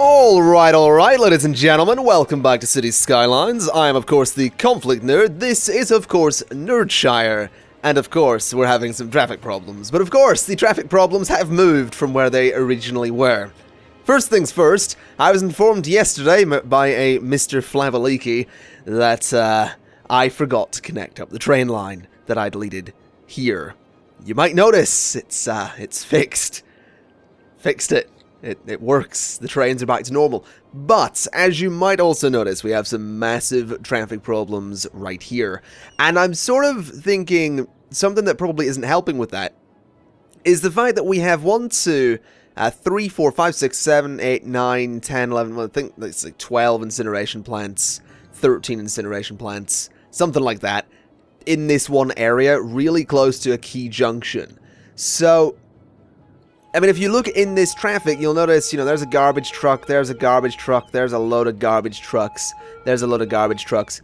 Alright, ladies and gentlemen, welcome back to City Skylines. I am, of course, the Conflict Nerd. This is, of course, Nerdshire. And, of course, we're having some traffic problems. But, of course, the traffic problems have moved from where they originally were. First things first, I was informed yesterday by a Mr. Flavaliki that I forgot to connect up the train line that I deleted here. You might notice it's fixed. Fixed it. It works. The trains are back to normal. But, as you might also notice, we have some massive traffic problems right here. And I'm sort of thinking something that probably isn't helping with that is the fact that we have 1, 2, 3, 4, 5, 6, 7, 8, 9, 10, 11, well, I think it's like 12 incineration plants, 13 incineration plants, something like that, in this one area, really close to a key junction. So, I mean, if you look in this traffic, you'll notice, you know, there's a garbage truck, there's a garbage truck, there's a load of garbage trucks, there's a load of garbage trucks.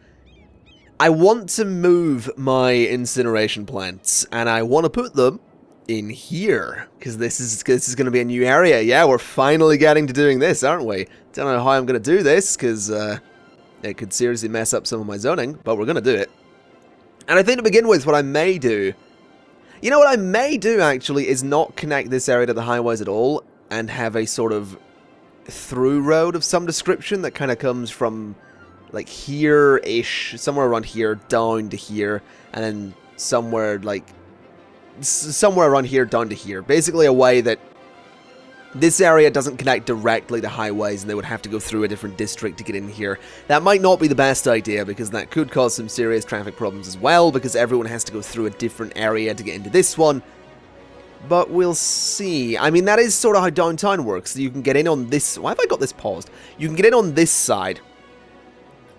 I want to move my incineration plants, and I want to put them in here, because this is going to be a new area. Yeah, we're finally getting to doing this, aren't we? Don't know how I'm going to do this, because it could seriously mess up some of my zoning, but we're going to do it. And I think to begin with, what I may do... You know what I may do, actually, is not connect this area to the highways at all, and have a sort of through road of some description that kind of comes from, like, here-ish, somewhere around here, down to here, and then somewhere, like, somewhere around here, down to here. Basically a way that this area doesn't connect directly to highways, and they would have to go through a different district to get in here. That might not be the best idea, because that could cause some serious traffic problems as well, because everyone has to go through a different area to get into this one. But we'll see. I mean, that is sort of how downtown works. You can get in on this... Why have I got this paused? You can get in on this side.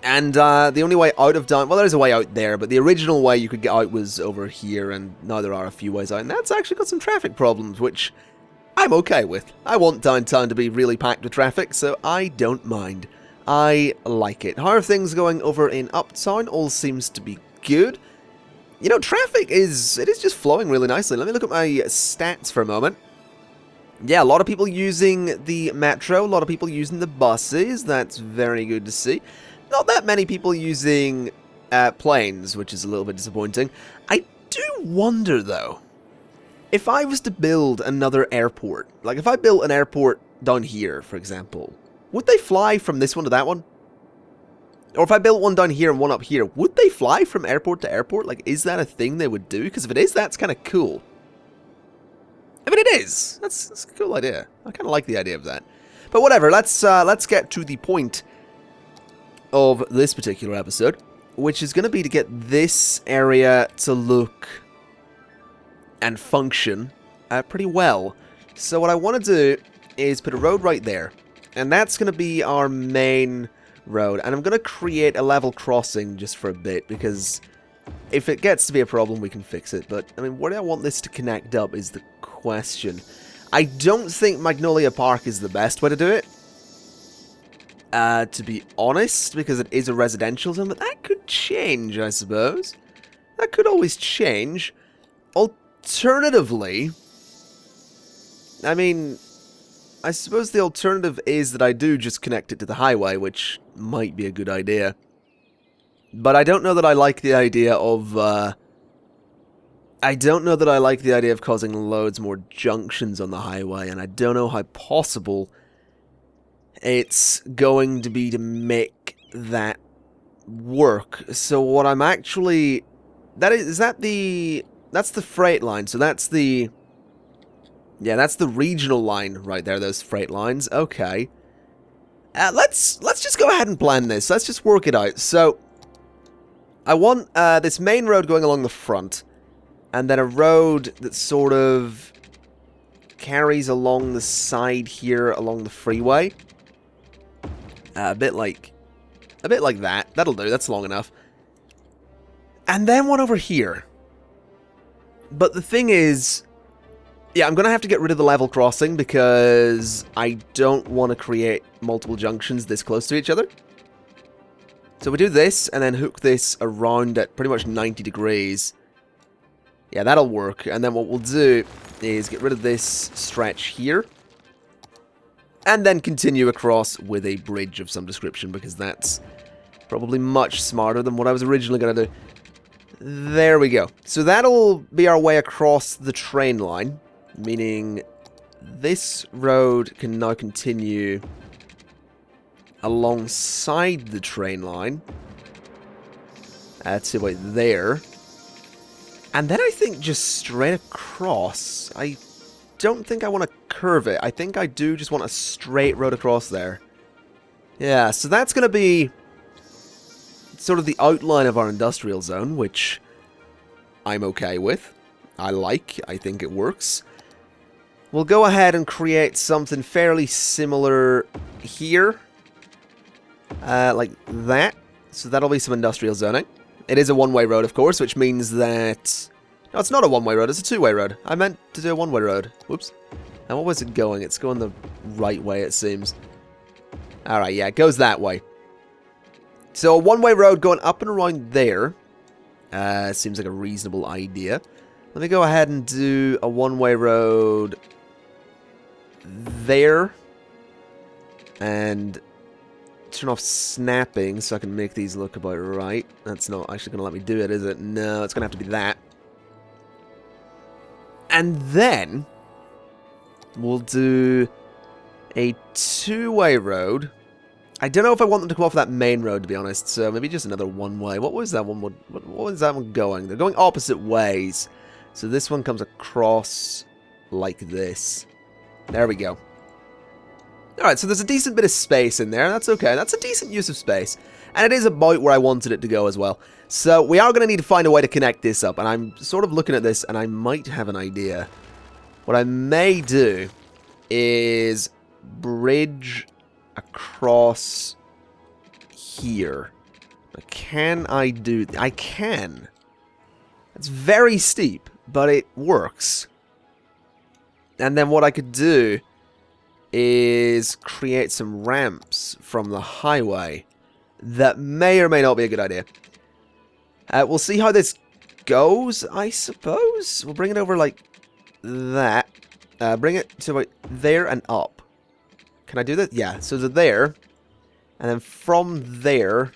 And the only way out of downtown... Well, there's a way out there, but the original way you could get out was over here, and now there are a few ways out. And that's actually got some traffic problems, which I'm okay with. I want downtown to be really packed with traffic, so I don't mind. I like it. How are things going over in Uptown? All seems to be good. You know, traffic is just flowing really nicely. Let me look at my stats for a moment. Yeah, a lot of people using the metro, a lot of people using the buses. That's very good to see. Not that many people using planes, which is a little bit disappointing. I do wonder, though, if I was to build another airport, like if I built an airport down here, for example, would they fly from this one to that one? Or if I built one down here and one up here, would they fly from airport to airport? Like, is that a thing they would do? Because if it is, that's kind of cool. I mean, it is. That's a cool idea. I kind of like the idea of that. But whatever, let's get to the point of this particular episode, which is going to be to get this area to look and function pretty well. So what I want to do is put a road right there, and that's going to be our main road, and I'm going to create a level crossing just for a bit, because if it gets to be a problem we can fix it. But I mean, where do I want this to connect up is the question. I don't think Magnolia Park is the best way to do it, to be honest, because it is a residential zone, but that could change, I suppose. That could always change. Alternatively, I mean, I suppose the alternative is that I do just connect it to the highway, which might be a good idea. But I don't know that I like the idea of, causing loads more junctions on the highway, and I don't know how possible it's going to be to make that work. So what I'm actually... That's the freight line, so that's the... Yeah, that's the regional line right there, those freight lines. Okay. Let's just go ahead and plan this. Let's just work it out. So, I want this main road going along the front, and then a road that sort of carries along the side here along the freeway. A bit like that. That'll do. That's long enough. And then one over here. But the thing is, yeah, I'm going to have to get rid of the level crossing because I don't want to create multiple junctions this close to each other. So we do this and then hook this around at pretty much 90 degrees. Yeah, that'll work. And then what we'll do is get rid of this stretch here. and then continue across with a bridge of some description, because that's probably much smarter than what I was originally going to do. There we go. So that'll be our way across the train line, meaning this road can now continue alongside the train line to about there. And then I think just straight across. I don't think I want to curve it. I think I do just want a straight road across there. Yeah, so that's going to be sort of the outline of our industrial zone, which I'm okay with. I think it works. We'll go ahead and create something fairly similar here. Like that. So that'll be some industrial zoning. It is a one-way road, of course, which means that... No, it's not a one-way road, it's a two-way road. I meant to do a one-way road. Whoops. And what was it going? It's going the right way, it seems. Alright, yeah, it goes that way. So a one-way road going up and around there. Seems like a reasonable idea. Let me go ahead and do a one-way road there. And turn off snapping so I can make these look about right. That's not actually going to let me do it, is it? No, it's going to have to be that. And then we'll do a two-way road. I don't know if I want them to come off that main road, to be honest, so maybe just another one-way. What was that one? What was that one going? They're going opposite ways. So this one comes across like this. There we go. Alright, so there's a decent bit of space in there. That's okay. That's a decent use of space. And it is about where I wanted it to go as well. So we are going to need to find a way to connect this up. And I'm sort of looking at this, and I might have an idea. What I may do is bridge across here. Can I do... I can. It's very steep, but it works. And then what I could do is create some ramps from the highway. That may or may not be a good idea. We'll see how this goes, I suppose. We'll bring it over like that. Bring it to like there and up. Can I do that? Yeah, so to there. And then from there,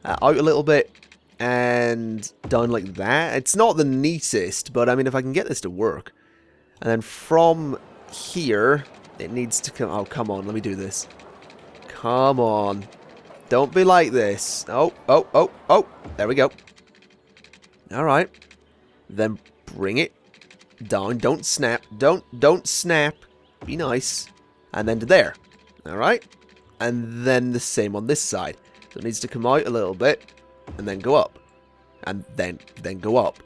out a little bit and down like that. It's not the neatest, but I mean, if I can get this to work. And then from here, it needs to come... Oh, come on, let me do this. Come on. Don't be like this. Oh. There we go. Alright. Then bring it down. Don't snap. Don't snap. Be nice. And then to there. Alright. And then the same on this side. So it needs to come out a little bit. And then go up. And then go up.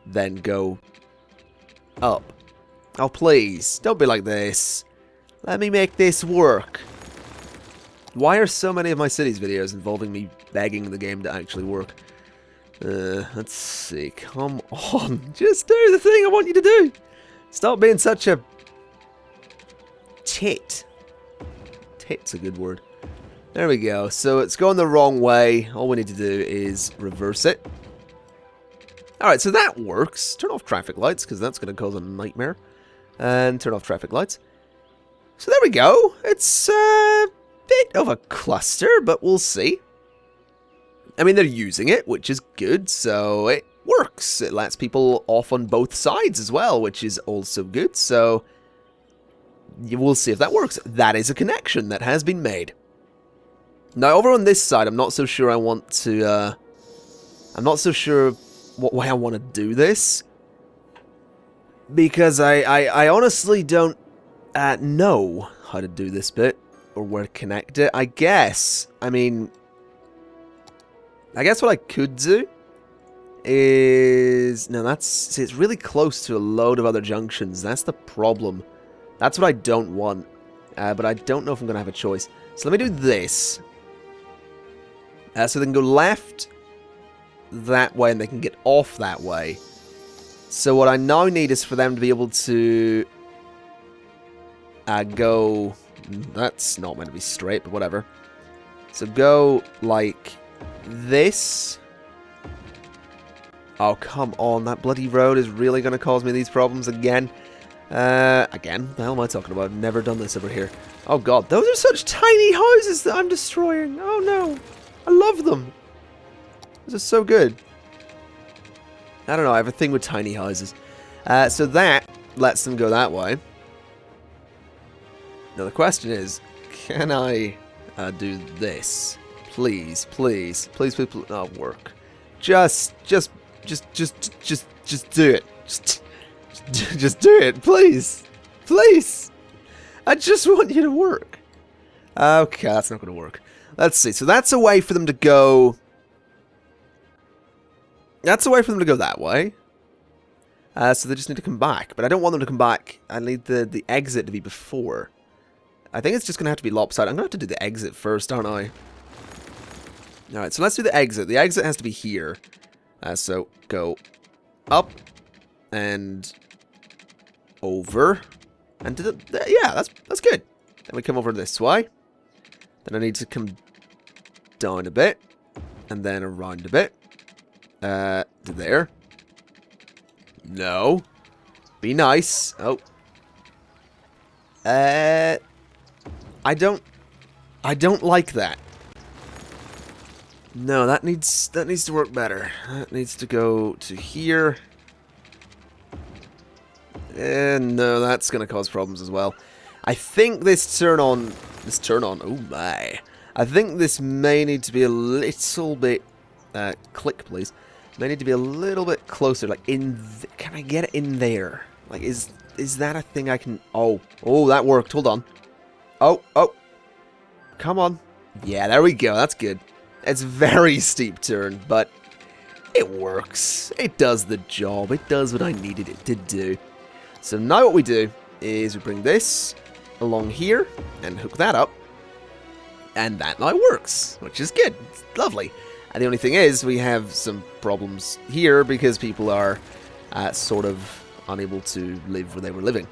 Then go up. Oh, please. Don't be like this. Let me make this work. Why are so many of my cities videos involving me begging the game to actually work? Let's see. Come on. Just do the thing I want you to do. Stop being such a... tit. Tit's a good word. There we go. So it's going the wrong way. All we need to do is reverse it. Alright, so that works. Turn off traffic lights, because that's going to cause a nightmare. And turn off traffic lights. So there we go. It's a bit of a cluster, but we'll see. I mean, they're using it, which is good, so it works. It lets people off on both sides as well, which is also good, so we'll see if that works. That is a connection that has been made. Now, over on this side, I'm not so sure I want to, I'm not so sure what way I want to do this. Because I honestly don't know how to do this bit, or where to connect it. I guess what I could do is... No, see, it's really close to a load of other junctions. That's the problem. That's what I don't want. But I don't know if I'm going to have a choice. So let me do this. So they can go left that way, and they can get off that way. So what I now need is for them to be able to go... That's not meant to be straight, but whatever. So go like this. Oh, come on. That bloody road is really going to cause me these problems again. Again, what the hell am I talking about? I've never done this over here. Oh god, those are such tiny houses that I'm destroying. Oh no. I love them. Those are so good. I don't know, I have a thing with tiny houses. So that lets them go that way. Now the question is, can I do this? Please, please, please, please, please. Oh, work. Just do it. Just do it, please. Please. I just want you to work. Okay, that's not going to work. Let's see. So that's a way for them to go. That's a way for them to go that way. So they just need to come back. But I don't want them to come back. I need the exit to be before. I think it's just going to have to be lopsided. I'm going to have to do the exit first, aren't I? Alright, so let's do the exit. The exit has to be here. So go up and over. And do yeah, that's good. Then we come over this way. Then I need to come down a bit. And then around a bit. To there. No. Be nice. Oh. I don't like that. No, that needs to work better. That needs to go to here. And no, that's gonna cause problems as well. I think this turn on, oh my. I think this may need to be a little bit, click please. May need to be a little bit closer, like in, can I get it in there? Like, is that a thing I can, oh, that worked, hold on. Oh, come on. Yeah, there we go, that's good. It's a very steep turn, but it works. It does the job. It does what I needed it to do. So now what we do is we bring this along here and hook that up. And that now works, which is good. It's lovely. And the only thing is we have some problems here because people are sort of unable to live where they were living.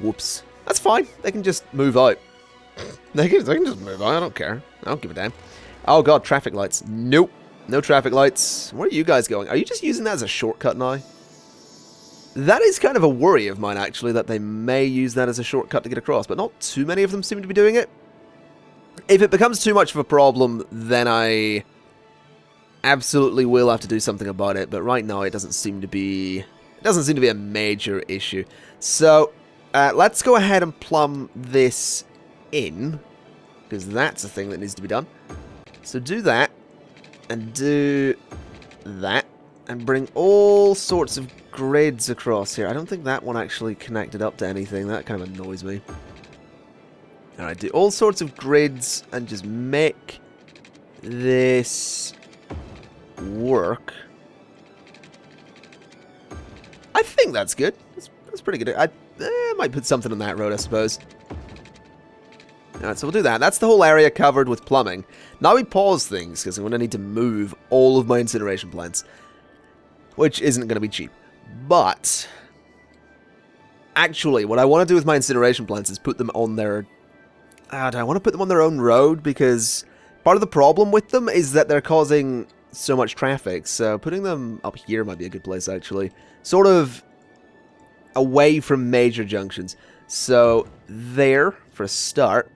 Whoops. That's fine. They can just move out. They can just move out. I don't care. I don't give a damn. Oh god, traffic lights. Nope. No traffic lights. Where are you guys going? Are you just using that as a shortcut now? That is kind of a worry of mine, actually, that they may use that as a shortcut to get across, but not too many of them seem to be doing it. If it becomes too much of a problem, then I absolutely will have to do something about it, but right now it doesn't seem to be a major issue. So, let's go ahead and plumb this in, because that's a thing that needs to be done. So do that, and do that, and bring all sorts of grids across here. I don't think that one actually connected up to anything. That kind of annoys me. Alright, do all sorts of grids, and just make this work. I think that's good. That's pretty good. I might put something on that road, I suppose. Alright, so we'll do that. That's the whole area covered with plumbing. Now we pause things, because I'm going to need to move all of my incineration plants. Which isn't going to be cheap. But actually, what I want to do with my incineration plants is put them on their... do I want to put them on their own road? Because part of the problem with them is that they're causing so much traffic. So putting them up here might be a good place, actually. Sort of away from major junctions. So there, for a start.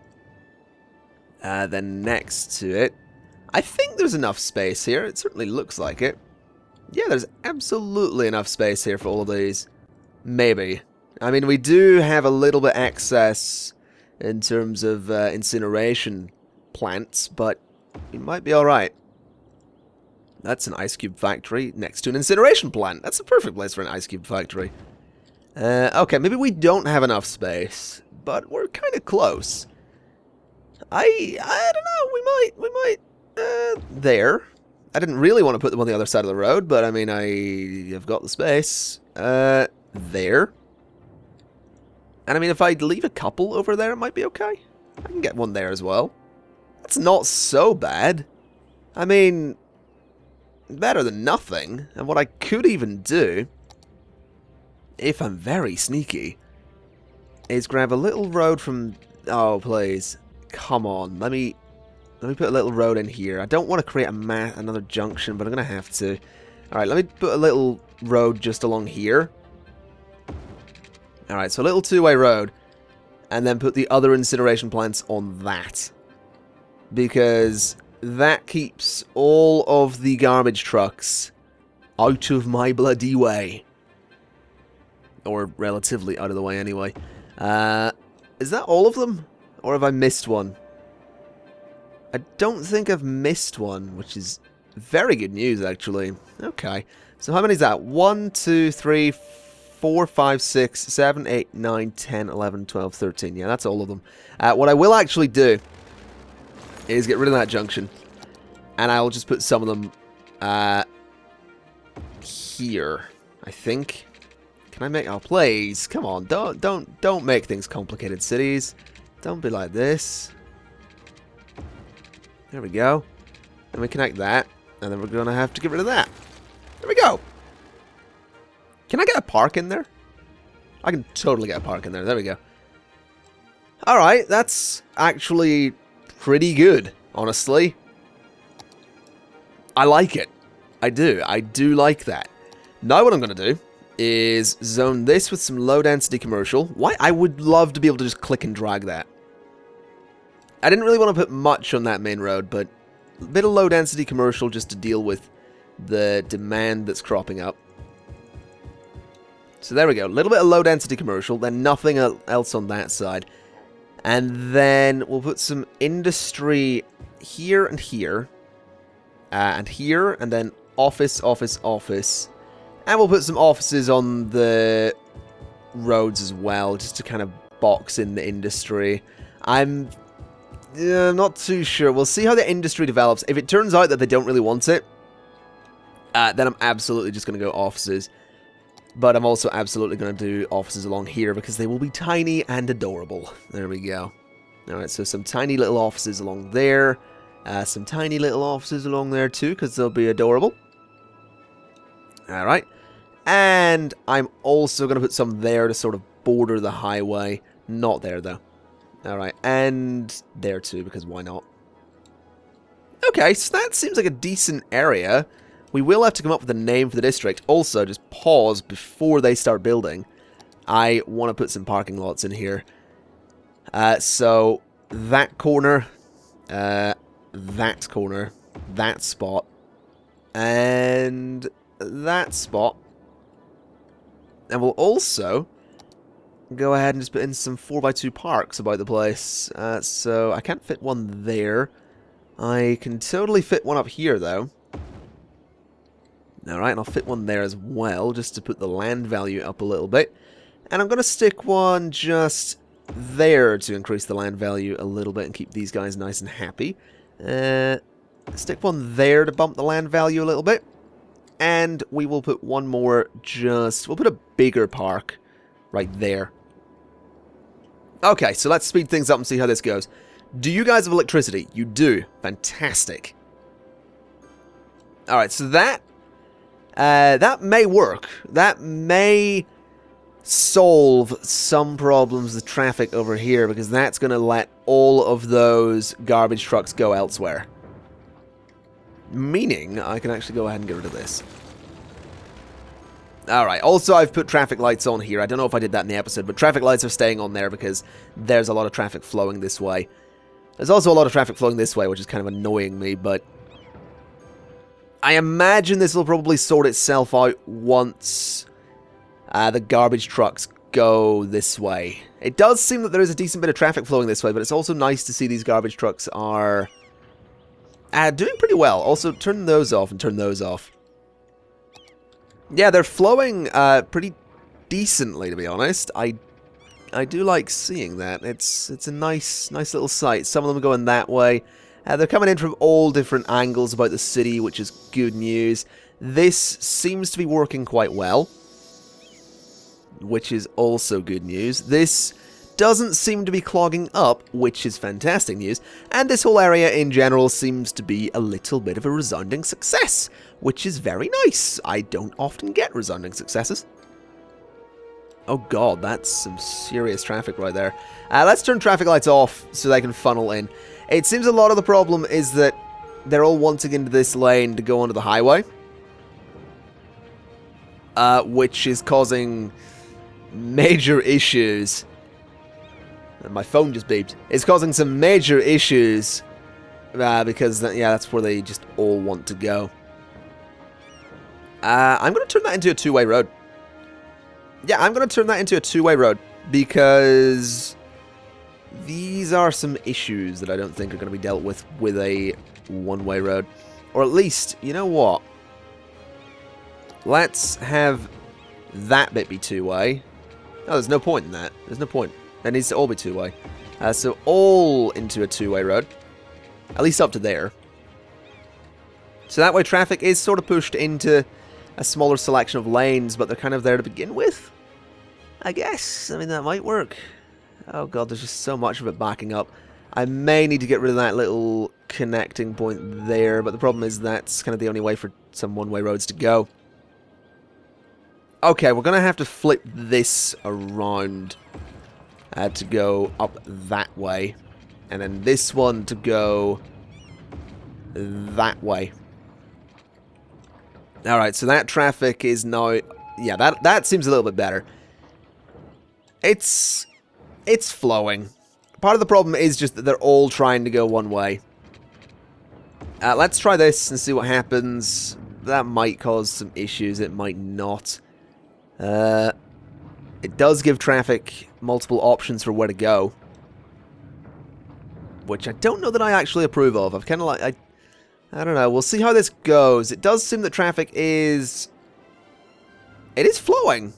Then next to it, I think there's enough space here. It certainly looks like it. Yeah, there's absolutely enough space here for all of these. Maybe. I mean, we do have a little bit excess in terms of incineration plants, but we might be alright. That's an ice cube factory next to an incineration plant. That's a perfect place for an ice cube factory. Okay, maybe we don't have enough space, but we're kind of close. I don't know, we might, there. I didn't really want to put them on the other side of the road, but I mean, I have got the space. There. And I mean, if I leave a couple over there, it might be okay. I can get one there as well. That's not so bad. I mean, better than nothing. And what I could even do, if I'm very sneaky, is grab a little road from... Oh, please. Come on. Let me put a little road in here. I don't want to create another junction, but I'm going to have to. Alright, let me put a little road just along here. Alright, so a little two-way road. And then put the other incineration plants on that. Because that keeps all of the garbage trucks out of my bloody way. Or relatively out of the way anyway. Is that all of them? Or have I missed one? I don't think I've missed one, which is very good news, actually. Okay. So how many is that? 1, 2, 3, 4, 5, 6, 7, 8, 9, 10, 11, 12, 13. Yeah, that's all of them. What I will actually do is get rid of that junction. And I'll just put some of them here, I think. Can I make... Oh, please. Come on. Don't make things complicated, cities. Don't be like this. There we go. And we connect that. And then we're going to have to get rid of that. There we go. Can I get a park in there? I can totally get a park in there. There we go. Alright, that's actually pretty good, honestly. I like it. I do. I do like that. Now what I'm going to do is zone this with some low-density commercial. Why? I would love to be able to just click and drag that. I didn't really want to put much on that main road, but a bit of low-density commercial just to deal with the demand that's cropping up. So there we go. A little bit of low-density commercial, then nothing else on that side. And then we'll put some industry here and here. And here, and then office, office, office. And we'll put some offices on the roads as well, just to kind of box in the industry. I'm not too sure. We'll see how the industry develops. If it turns out that they don't really want it, then I'm absolutely just going to go offices. But I'm also absolutely going to do offices along here because they will be tiny and adorable. There we go. Alright, so some tiny little offices along there. Some tiny little offices along there too because they'll be adorable. Alright. And I'm also going to put some there to sort of border the highway. Not there though. Alright, and there too because why not? Okay, so that seems like a decent area. We will have to come up with a name for the district. Also, just pause before they start building. I want to put some parking lots in here. So, that corner, that corner, that spot, and that spot. And we'll also go ahead and just put in some 4x2 parks about the place. So, I can't fit one there. I can totally fit one up here, though. Alright, and I'll fit one there as well, just to put the land value up a little bit. And I'm going to stick one just there to increase the land value a little bit and keep these guys nice and happy. Stick one there to bump the land value a little bit. And we will put one more just... We'll put a bigger park right there. Okay, so let's speed things up and see how this goes. Do you guys have electricity? You do. Fantastic. Alright, so that may work. That may solve some problems with traffic over here, because that's going to let all of those garbage trucks go elsewhere. Meaning, I can actually go ahead and get rid of this. Alright, also I've put traffic lights on here. I don't know if I did that in the episode, but traffic lights are staying on there because there's a lot of traffic flowing this way. There's also a lot of traffic flowing this way, which is kind of annoying me, but I imagine this will probably sort itself out once the garbage trucks go this way. It does seem that there is a decent bit of traffic flowing this way, but it's also nice to see these garbage trucks are doing pretty well. Also, turn those off and turn those off. Yeah, they're flowing pretty decently, to be honest. I do like seeing that. It's a nice little sight. Some of them are going that way. They're coming in from all different angles about the city, which is good news. This seems to be working quite well, which is also good news. This doesn't seem to be clogging up, which is fantastic news. And this whole area in general seems to be a little bit of a resounding success, which is very nice. I don't often get resounding successes. Oh god, that's some serious traffic right there. Let's turn traffic lights off so they can funnel in. It seems a lot of the problem is that they're all wanting into this lane to go onto the highway. Which is causing major issues. And my phone just beeped. It's causing some major issues because, yeah, that's where they just all want to go. I'm going to turn that into a two-way road. Yeah, I'm going to turn that into a two-way road because these are some issues that I don't think are going to be dealt with a one-way road. Or at least, you know what? Let's have that bit be two-way. Oh, there's no point in that. There's no point. It needs to all be two-way. So all into a two-way road. At least up to there. So that way traffic is sort of pushed into a smaller selection of lanes, but they're kind of there to begin with. I guess. I mean, that might work. Oh god, there's just so much of it backing up. I may need to get rid of that little connecting point there, but the problem is that's kind of the only way for some one-way roads to go. Okay, we're going to have to flip this around to go up that way. And then this one to go that way. Alright, so that traffic is now... Yeah, that seems a little bit better. It's flowing. Part of the problem is just that they're all trying to go one way. Let's try this and see what happens. That might cause some issues, it might not. It does give traffic multiple options for where to go. Which I don't know that I actually approve of. I've kind of like... I don't know, we'll see how this goes. It does seem that traffic is... It is flowing.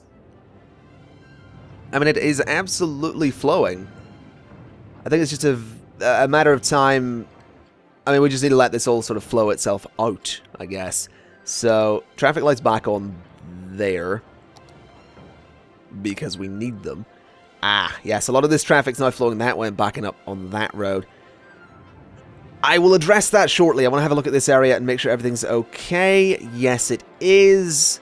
I mean, it is absolutely flowing. I think it's just a matter of time. I mean, we just need to let this all sort of flow itself out, I guess. So, traffic lights back on there. Because we need them. Ah, yes, a lot of this traffic's now flowing that way and backing up on that road. I will address that shortly. I want to have a look at this area and make sure everything's okay. Yes, it is.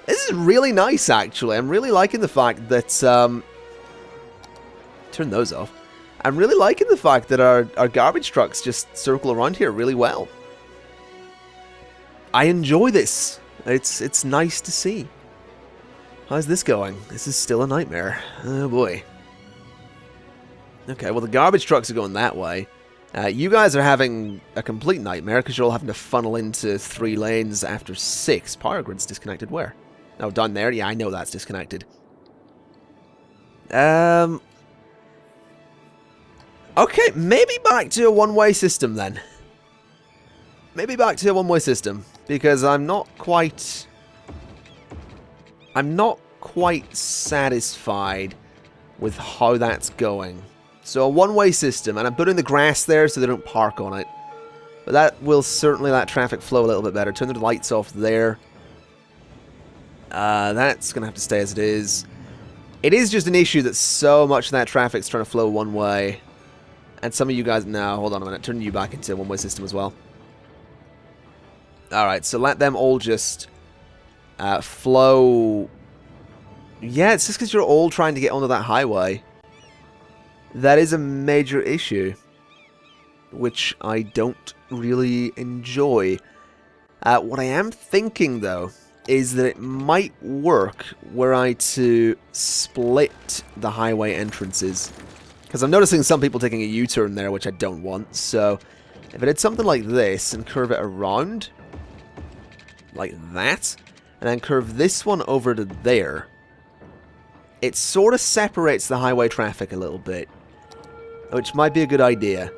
This is really nice, actually. I'm really liking the fact that... turn those off. I'm really liking the fact that our garbage trucks just circle around here really well. I enjoy this. It's nice to see. How's this going? This is still a nightmare. Oh boy. Okay, well the garbage trucks are going that way. You guys are having a complete nightmare because you're all having to funnel into 3 lanes after 6. Power grid's disconnected where? Oh, down there? Yeah, I know that's disconnected. Okay, maybe back to a one-way system then. Maybe back to a one-way system. Because I'm not quite satisfied with how that's going. So a one-way system, and I'm putting the grass there so they don't park on it. But that will certainly let traffic flow a little bit better. Turn the lights off there. That's going to have to stay as it is. It is just an issue that so much of that traffic's trying to flow one way. And some of you guys... No, hold on a minute. Turn you back into a one-way system as well. Alright, so let them all just flow... Yeah, it's just because you're all trying to get onto that highway. That is a major issue. Which I don't really enjoy. What I am thinking, though, is that it might work were I to split the highway entrances. Because I'm noticing some people taking a U-turn there, which I don't want. So, if I did something like this and curve it around, like that, and then curve this one over to there, it sort of separates the highway traffic a little bit, which might be a good idea.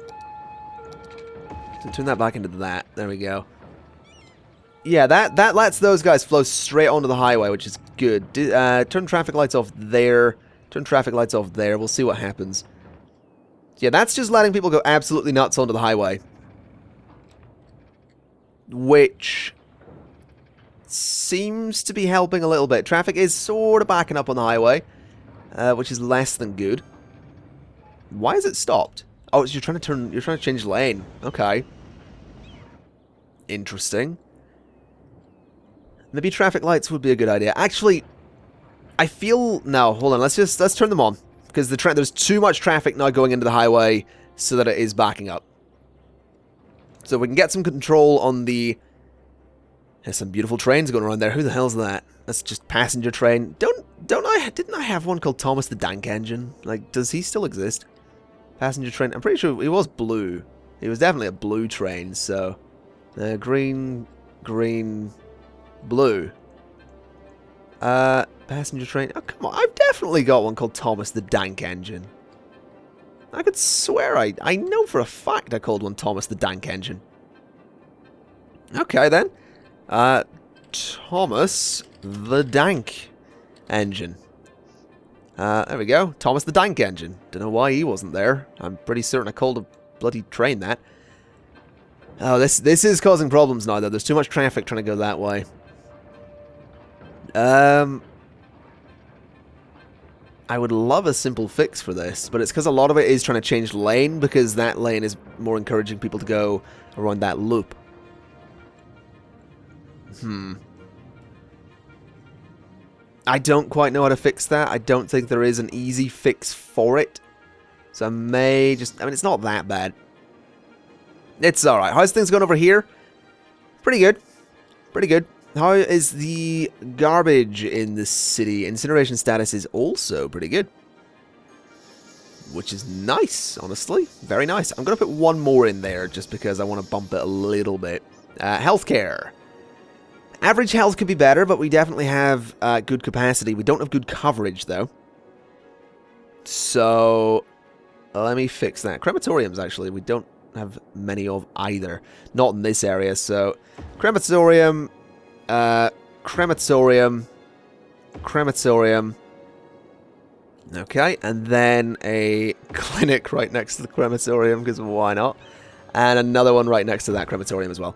So turn that back into that. There we go. Yeah, that lets those guys flow straight onto the highway, which is good. Turn traffic lights off there. Turn traffic lights off there. We'll see what happens. Yeah, that's just letting people go absolutely nuts onto the highway. Which seems to be helping a little bit. Traffic is sort of backing up on the highway, which is less than good. Why is it stopped? Oh, you're trying to change lane. Okay. Interesting. Maybe traffic lights would be a good idea. Actually, I feel... No, hold on. Let's turn them on. Because there's too much traffic now going into the highway so that it is backing up. So we can get some control on the... There's some beautiful trains going around there. Who the hell's that? That's just passenger train. Don't Didn't I have one called Thomas the Dank Engine? Like, does he still exist? Passenger train. I'm pretty sure he was blue. He was definitely a blue train, so... green, blue. Passenger train. Oh, come on. I've definitely got one called Thomas the Dank Engine. I could swear I know for a fact I called one Thomas the Dank Engine. Okay, then. Thomas the Dank Engine. There we go. Thomas the Dank Engine. Don't know why he wasn't there. I'm pretty certain I called a bloody train that. Oh, this is causing problems now, though. There's too much traffic trying to go that way. I would love a simple fix for this, but it's because a lot of it is trying to change lane, because that lane is more encouraging people to go around that loop. I don't quite know how to fix that. I don't think there is an easy fix for it. So I may just... I mean, it's not that bad. It's alright. How's things going over here? Pretty good. Pretty good. How is the garbage in the city? Incineration status is also pretty good. Which is nice, honestly. Very nice. I'm going to put one more in there just because I want to bump it a little bit. Healthcare. Average health could be better, but we definitely have good capacity. We don't have good coverage, though. So, let me fix that. Crematoriums, actually, we don't have many of either. Not in this area, so... Crematorium... crematorium. Okay, and then a clinic right next to the crematorium, because why not? And another one right next to that crematorium as well.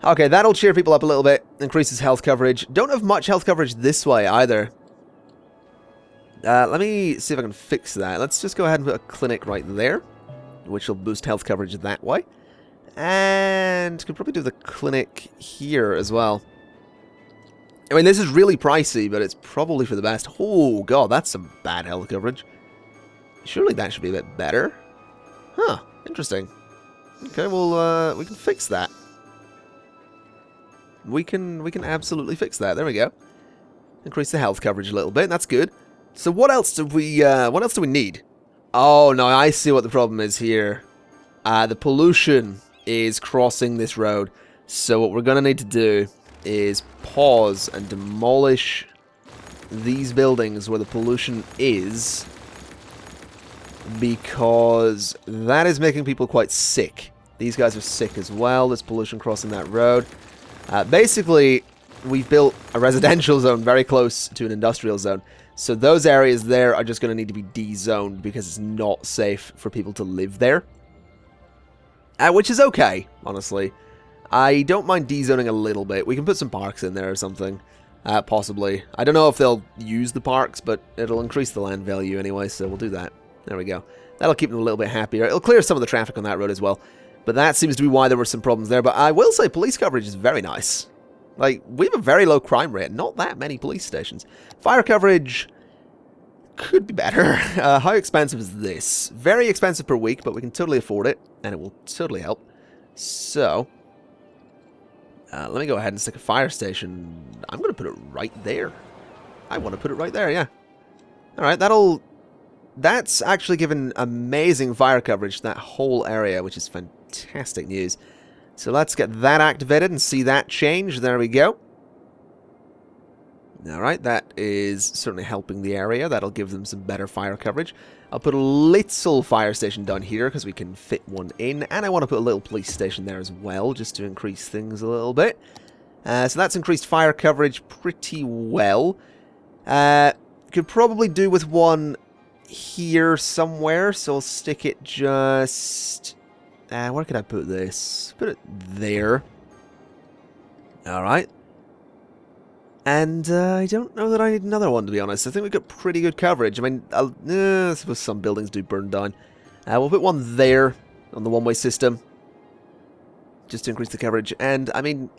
Okay, that'll cheer people up a little bit. Increases health coverage. Don't have much health coverage this way either. Let me see if I can fix that. Let's just go ahead and put a clinic right there, which will boost health coverage that way. And could probably do the clinic here as well. I mean, this is really pricey, but it's probably for the best. Oh, God, that's some bad health coverage. Surely that should be a bit better. Huh, interesting. Okay, well, we can fix that. We can absolutely fix that. There we go. Increase the health coverage a little bit. That's good. So what else do we need? Oh, no, I see what the problem is here. The pollution is crossing this road. So what we're going to need to do is pause and demolish these buildings where the pollution is, because that is making people quite sick. These guys are sick as well. There's pollution crossing that road. Basically, we've built a residential zone very close to an industrial zone. So those areas there are just going to need to be de-zoned because it's not safe for people to live there. Which is okay, honestly. I don't mind de-zoning a little bit. We can put some parks in there or something. Possibly. I don't know if they'll use the parks, but it'll increase the land value anyway, so we'll do that. There we go. That'll keep them a little bit happier. It'll clear some of the traffic on that road as well. But that seems to be why there were some problems there. But I will say police coverage is very nice. Like, we have a very low crime rate. Not that many police stations. Fire coverage could be better. How expensive is this? Very expensive per week, but we can totally afford it. And it will totally help. So, let me go ahead and stick a fire station. I'm going to put it right there. I want to put it right there, yeah. Alright, that's actually given amazing fire coverage to that whole area, which is fantastic news. So let's get that activated and see that change. There we go. Alright, that is certainly helping the area. That'll give them some better fire coverage. I'll put a little fire station down here because we can fit one in. And I want to put a little police station there as well, just to increase things a little bit. So that's increased fire coverage pretty well. Could probably do with one here somewhere, so I'll stick it just... where could I put this? Put it there. Alright. And I don't know that I need another one, to be honest. I think we've got pretty good coverage. I mean, I suppose some buildings do burn down. We'll put one there on the one-way system, just to increase the coverage. And, I mean,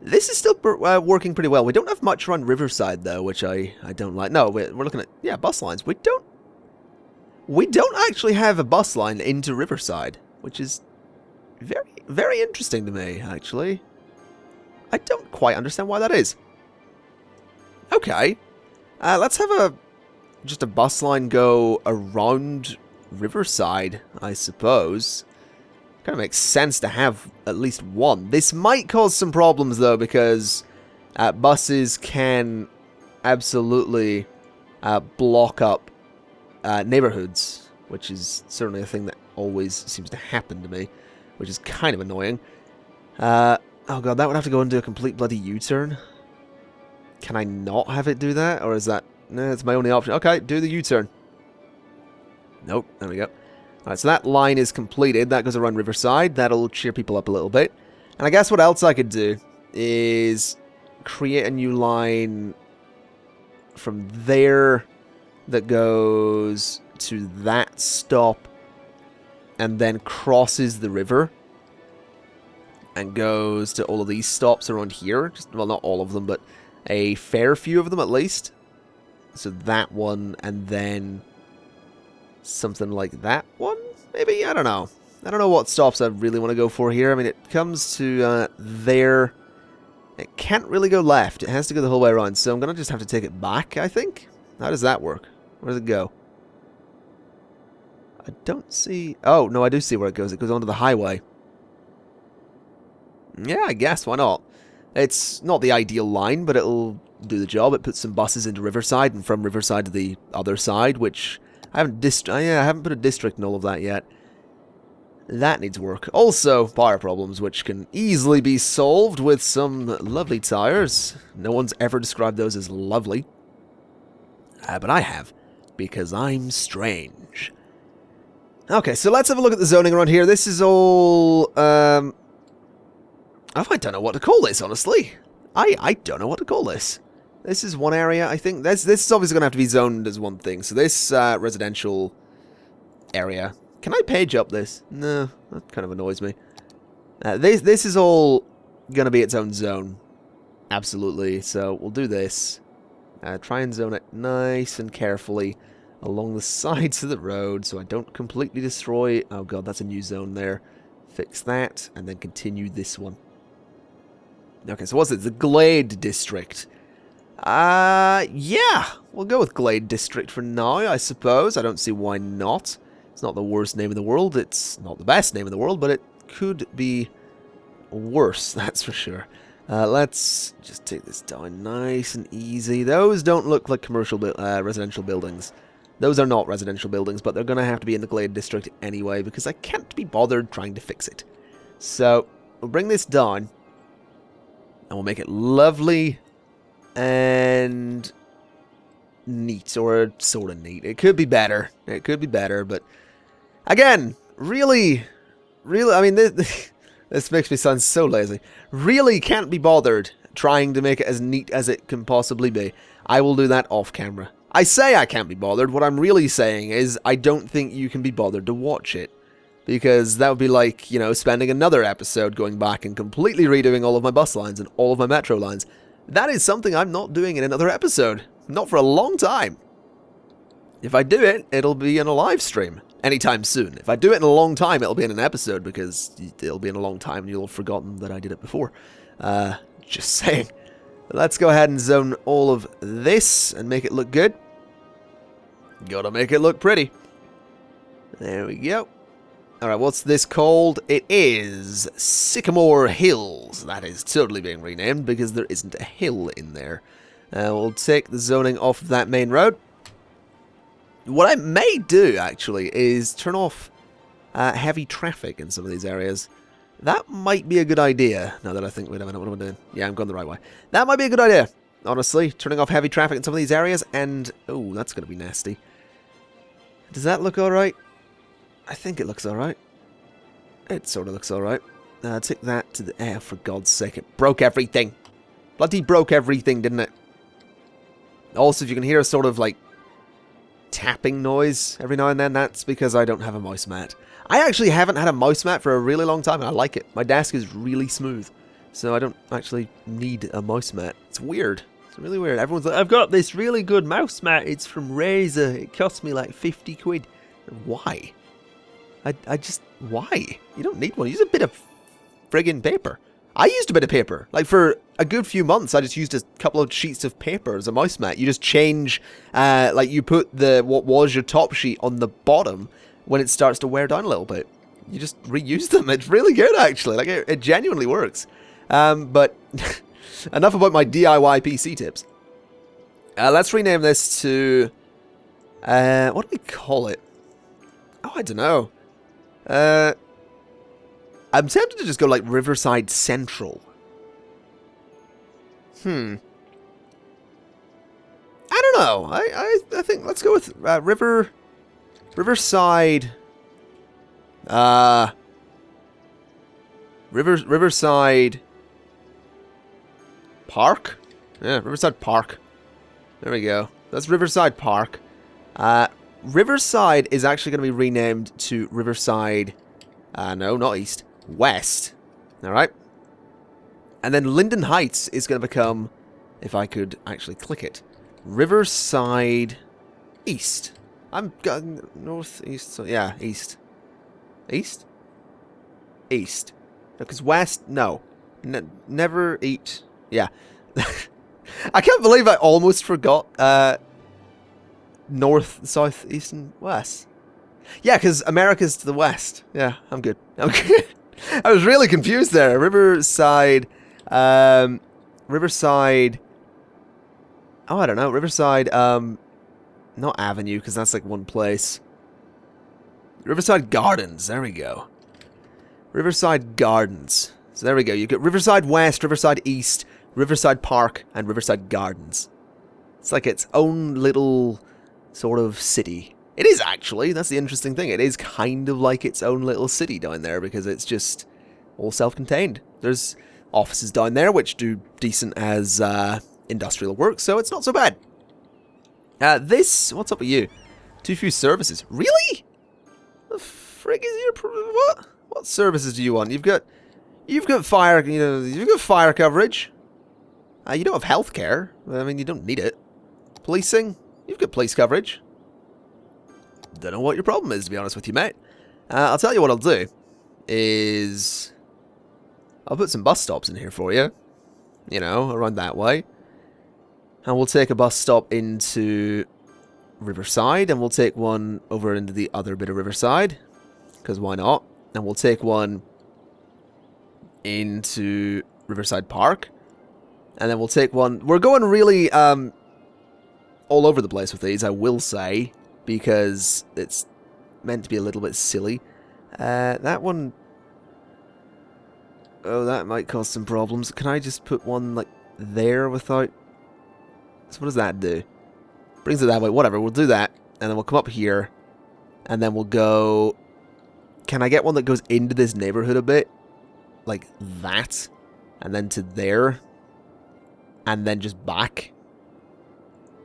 this is still working pretty well. We don't have much around Riverside, though, which I don't like. No, we're looking at, yeah, bus lines. We don't actually have a bus line into Riverside, which is very, very interesting to me, actually. I don't quite understand why that is. Okay. Let's have just a bus line go around Riverside, I suppose. Kind of makes sense to have at least one. This might cause some problems, though, because buses can absolutely block up neighborhoods, which is certainly a thing that always seems to happen to me, which is kind of annoying. Oh god, that would have to go and do a complete bloody U-turn. Can I not have it do that? Or is that... No, it's my only option. Okay, do the U-turn. Nope, there we go. Alright, so that line is completed. That goes around Riverside. That'll cheer people up a little bit. And I guess what else I could do is create a new line from there that goes to that stop and then crosses the river and goes to all of these stops around here. Just, well, not all of them, but a fair few of them at least. So that one, and then something like that one, maybe? I don't know. I don't know what stops I really want to go for here. I mean, it comes to there. It can't really go left. It has to go the whole way around, so I'm going to just have to take it back, I think. How does that work? Where does it go? I don't see... Oh, no, I do see where it goes. It goes onto the highway. Yeah, I guess. Why not? It's not the ideal line, but it'll do the job. It puts some buses into Riverside and from Riverside to the other side, which I haven't I haven't put a district in all of that yet. That needs work. Also, power problems, which can easily be solved with some lovely tires. No one's ever described those as lovely. But I have, because I'm strange. Okay, so let's have a look at the zoning around here. This is all... I don't know what to call this, honestly. I don't know what to call this. This is one area, I think. This is obviously going to have to be zoned as one thing. So this residential area. Can I page up this? No, that kind of annoys me. This is all going to be its own zone. Absolutely. So we'll do this. Try and zone it nice and carefully along the sides of the road so I don't completely destroy... Oh god, that's a new zone there. Fix that, and then continue this one. Okay, so what's it? The Glade District. Yeah, we'll go with Glade District for now, I suppose. I don't see why not. It's not the worst name in the world. It's not the best name in the world, but it could be worse, that's for sure. Let's just take this down nice and easy. Those don't look like commercial residential buildings. Those are not residential buildings, but they're going to have to be in the Glade District anyway, because I can't be bothered trying to fix it. So, we'll bring this down, and we'll make it lovely and neat, or sort of neat. It could be better. It could be better, but again, really, I mean, this makes me sound so lazy. Really can't be bothered trying to make it as neat as it can possibly be. I will do that off camera. I say I can't be bothered. What I'm really saying is I don't think you can be bothered to watch it. Because that would be like, you know, spending another episode going back and completely redoing all of my bus lines and all of my metro lines. That is something I'm not doing in another episode. Not for a long time. If I do it, it'll be in a live stream anytime soon. If I do it in a long time, it'll be in an episode because it'll be in a long time and you'll have forgotten that I did it before. Just saying. Let's go ahead and zone all of this and make it look good. Gotta make it look pretty. There we go. Alright, what's this called? It is Sycamore Hills. That is totally being renamed because there isn't a hill in there. We'll take the zoning off of that main road. What I may do, actually, is turn off heavy traffic in some of these areas. That might be a good idea, now that I think... Wait a minute, what am I doing? Yeah, I'm going the right way. That might be a good idea, honestly. Turning off heavy traffic in some of these areas, and... Oh, that's going to be nasty. Does that look alright? I think it looks alright. It sort of looks alright. Take that to the air, for God's sake. It broke everything. Bloody broke everything, didn't it? Also, if you can hear a sort of, like, tapping noise every now and then, that's because I don't have a mouse mat. I actually haven't had a mouse mat for a really long time, and I like it. My desk is really smooth, so I don't actually need a mouse mat. It's weird. It's really weird. Everyone's like, I've got this really good mouse mat. It's from Razer. It cost me like 50 quid. Why? I just... Why? You don't need one. Use a bit of friggin' paper. I used a bit of paper. Like, for a good few months, I just used a couple of sheets of paper as a mouse mat. You just change, like, you put what was your top sheet on the bottom when it starts to wear down a little bit. You just reuse them. It's really good, actually. Like, it genuinely works. But enough about my DIY PC tips. Let's rename this to... what do we call it? Oh, I don't know. I'm tempted to just go like Riverside Central. I don't know. I think let's go with Riverside. Riverside Park. Yeah, Riverside Park. There we go. That's Riverside Park. Riverside is actually going to be renamed to Riverside. No, not East. West. Alright. And then Linden Heights is going to become, if I could actually click it, Riverside East. I'm going north, east, so yeah, east. East? East. Because west, no. Never eat. Yeah. I can't believe I almost forgot north, south, east, and west. Yeah, because America's to the west. Yeah, I'm good. I'm good. I was really confused there. Riverside. Riverside. Oh, I don't know. Riverside. Not Avenue, because that's like one place. Riverside Gardens. There we go. Riverside Gardens. So there we go. You get Riverside West, Riverside East, Riverside Park, and Riverside Gardens. It's like its own little sort of city. It is actually. That's the interesting thing. It is kind of like its own little city down there because it's just all self-contained. There's offices down there which do decent as industrial work, so it's not so bad. What's up with you? Too few services. Really? The frig is your what? What services do you want? You've got fire. You've got fire coverage. You don't have healthcare. I mean, you don't need it. Policing. You've got police coverage. Don't know what your problem is, to be honest with you, mate. I'll tell you what I'll do is I'll put some bus stops in here for you. You know, around that way. And we'll take a bus stop into Riverside, and we'll take one over into the other bit of Riverside, because why not? And we'll take one into Riverside Park, and then we'll take one... We're going really all over the place with these, I will say, because it's meant to be a little bit silly. That one... Oh, that might cause some problems. Can I just put one, like, there without... So what does that do? Brings it that way. Whatever, we'll do that. And then we'll come up here. And then we'll go... Can I get one that goes into this neighborhood a bit? Like that. And then to there. And then just back.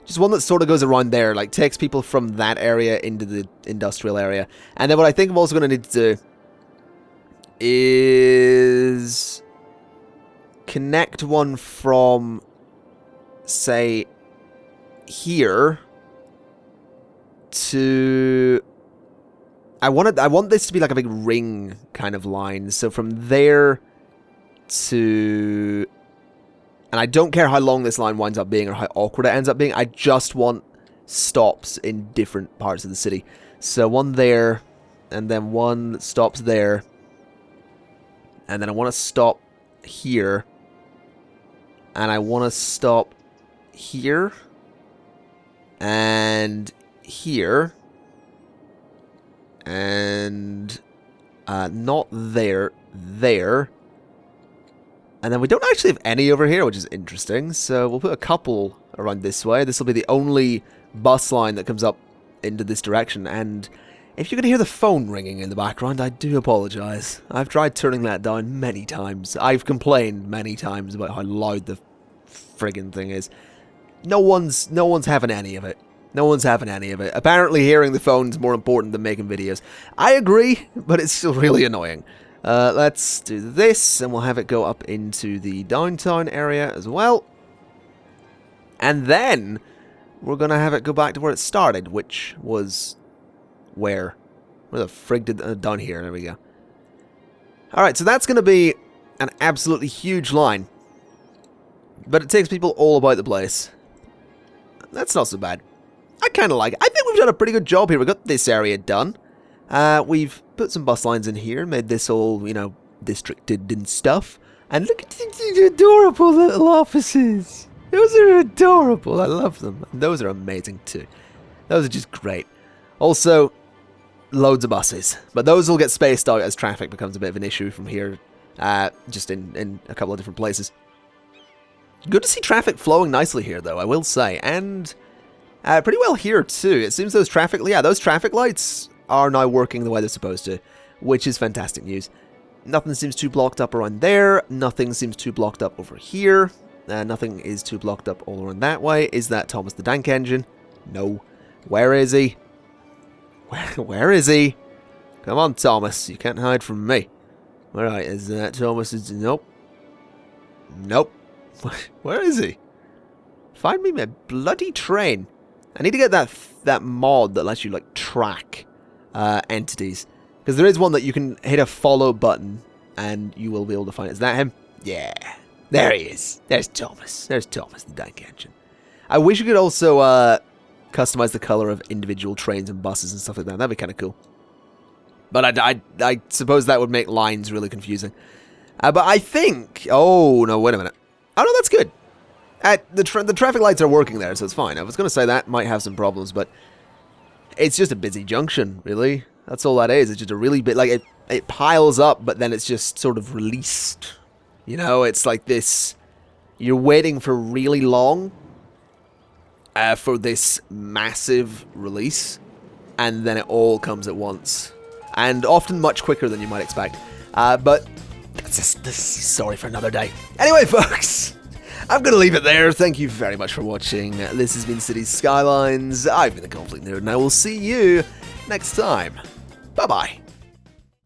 Just one that sort of goes around there. Like, takes people from that area into the industrial area. And then what I think I'm also going to need to do is connect one from, say, here to... I want this to be like a big ring kind of line. So from there to... And I don't care how long this line winds up being or how awkward it ends up being. I just want stops in different parts of the city. So one there, and then one that stops there. And then I want to stop here. And I want to stop here. And here. And not there. There. And then we don't actually have any over here, which is interesting. So we'll put a couple around this way. This will be the only bus line that comes up into this direction. And if you can hear the phone ringing in the background, I do apologise. I've tried turning that down many times. I've complained many times about how loud the friggin' thing is. No one's having any of it. No one's having any of it. Apparently hearing the phone's more important than making videos. I agree, but it's still really annoying. Let's do this, and we'll have it go up into the downtown area as well. And then we're going to have it go back to where it started, which was... Where? Where the frig did... down here, there we go. Alright, so that's going to be an absolutely huge line. But it takes people all about the place. That's not so bad. I kind of like it. I think we've done a pretty good job here. We've got this area done. We've put some bus lines in here, made this all, you know, districted and stuff. And look at these adorable little offices. Those are adorable. I love them. And those are amazing too. Those are just great. Also, loads of buses. But those will get spaced out as traffic becomes a bit of an issue from here. Just in a couple of different places. Good to see traffic flowing nicely here, though, I will say. And pretty well here, too. It seems those traffic lights are now working the way they're supposed to, which is fantastic news. Nothing seems too blocked up around there. Nothing seems too blocked up over here. Nothing is too blocked up all around that way. Is that Thomas the Tank Engine? No. Where is he? Where is he? Come on, Thomas. You can't hide from me. Alright, is that Thomas? Nope. Nope. Where is he? Find me my bloody train. I need to get that mod that lets you, like, track entities. Because there is one that you can hit a follow button and you will be able to find it. Is that him? Yeah. There he is. There's Thomas. There's Thomas the Tank Engine. I wish you could also customize the color of individual trains and buses and stuff like that. That'd be kind of cool. But I suppose that would make lines really confusing. But I think... Oh, no, wait a minute. Oh, no, that's good. The traffic lights are working there, so it's fine. I was going to say that might have some problems, but it's just a busy junction, really. That's all that is. It's just a really bit... Like, it piles up, but then it's just sort of released. You know, it's like this... You're waiting for really long for this massive release, and then it all comes at once. And often much quicker than you might expect. But this is a story for another day. Anyway, folks, I'm going to leave it there. Thank you very much for watching. This has been Cities Skylines. I've been the ConflictNerd, and I will see you next time. Bye-bye.